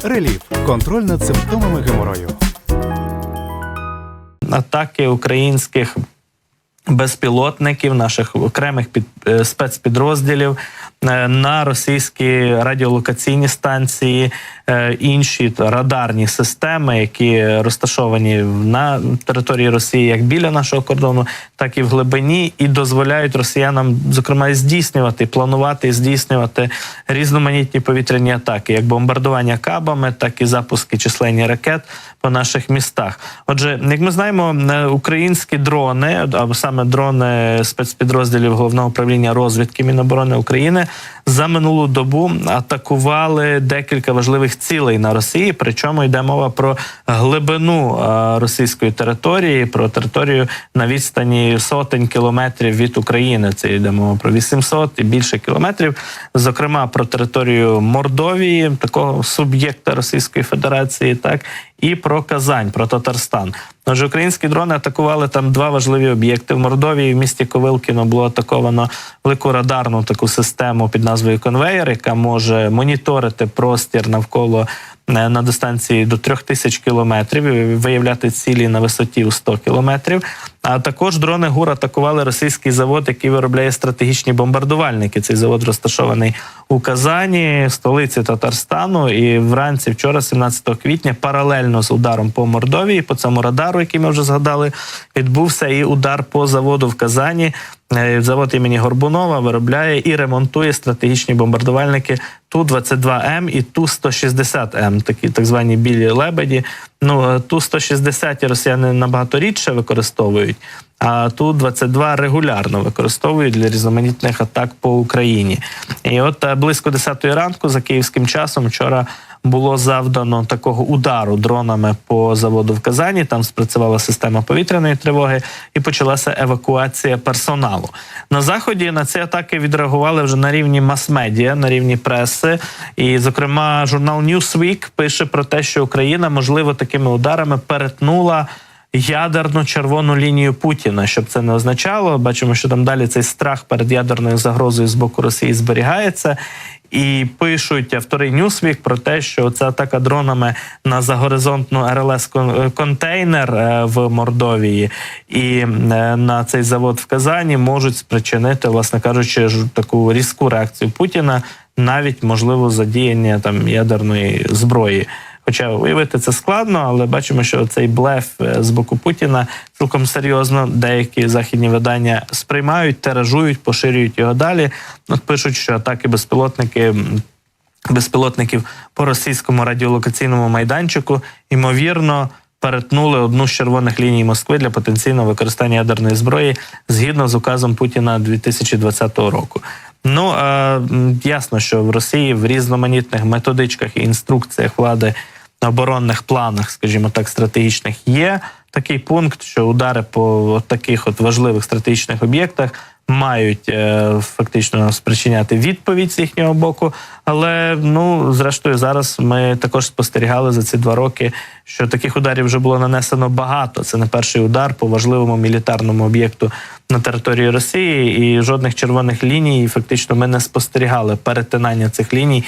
Реліф. Контроль над симптомами геморою. Атаки українських безпілотників, наших окремих спецпідрозділів на російські радіолокаційні станції, інші радарні системи, які розташовані на території Росії як біля нашого кордону, так і в глибині, і дозволяють росіянам, зокрема, здійснювати, планувати і здійснювати різноманітні повітряні атаки, як бомбардування кабами, так і запуски численні ракет по наших містах. Отже, як ми знаємо, українські дрони, або саме дрони спецпідрозділів Головного управління розвідки Міноборони України, за минулу добу атакували декілька важливих цілей на Росії, причому йде мова про глибину російської території, про територію на відстані сотень кілометрів від України. Це йде мова про 800 і більше кілометрів. Зокрема, про територію Мордовії, такого суб'єкта Російської Федерації, так, і про Казань, про Татарстан. Отже, українські дрони атакували там два важливі об'єкти. В Мордовії, в місті Ковилкіно, було атаковано велику радарну таку систему під назвою «Конвеєр», яка може моніторити простір навколо на дистанції до 3000 кілометрів і виявляти цілі на висоті у 100 кілометрів. А також дрони ГУР атакували російський завод, який виробляє стратегічні бомбардувальники. Цей завод розташований у Казані, столиці Татарстану. І вранці вчора, 17 квітня, паралельно з ударом по Мордовії, по цьому радару, який ми вже згадали, відбувся і удар по заводу в Казані. Завод імені Горбунова виробляє і ремонтує стратегічні бомбардувальники Ту-22М і Ту-160М, такі так звані білі лебеді. Ту-160 росіяни набагато рідше використовують, а Ту-22 регулярно використовують для різноманітних атак по Україні. І от близько 10-ї ранку за київським часом вчора було завдано такого удару дронами по заводу в Казані, там спрацювала система повітряної тривоги і почалася евакуація персоналу. На Заході на ці атаки відреагували вже на рівні мас-медіа, на рівні преси. І, зокрема, журнал Newsweek пише про те, що Україна, можливо, такими ударами перетнула ядерну червону лінію Путіна. Щоб це не означало, бачимо, що там далі цей страх перед ядерною загрозою з боку Росії зберігається. І пишуть автори Newsweek про те, що ця атака дронами на загоризонтну РЛС-контейнер в Мордовії і на цей завод в Казані можуть спричинити, власне кажучи, таку різку реакцію Путіна, навіть, можливо, задіяння там ядерної зброї. Хоча уявити це складно, але бачимо, що цей блеф з боку Путіна цілком серйозно деякі західні видання сприймають, тиражують, поширюють його далі. От пишуть, що атаки безпілотників по російському радіолокаційному майданчику, ймовірно, перетнули одну з червоних ліній Москви для потенційного використання ядерної зброї згідно з указом Путіна 2020 року. Ясно, що в Росії в різноманітних методичках і інструкціях влади на оборонних планах, скажімо так, стратегічних є такий пункт, що удари по таких от важливих стратегічних об'єктах мають фактично спричиняти відповідь з їхнього боку. Але, зрештою, зараз ми також спостерігали за ці 2 роки, що таких ударів вже було нанесено багато. Це не перший удар по важливому мілітарному об'єкту на території Росії, і жодних червоних ліній фактично ми не спостерігали перетинання цих ліній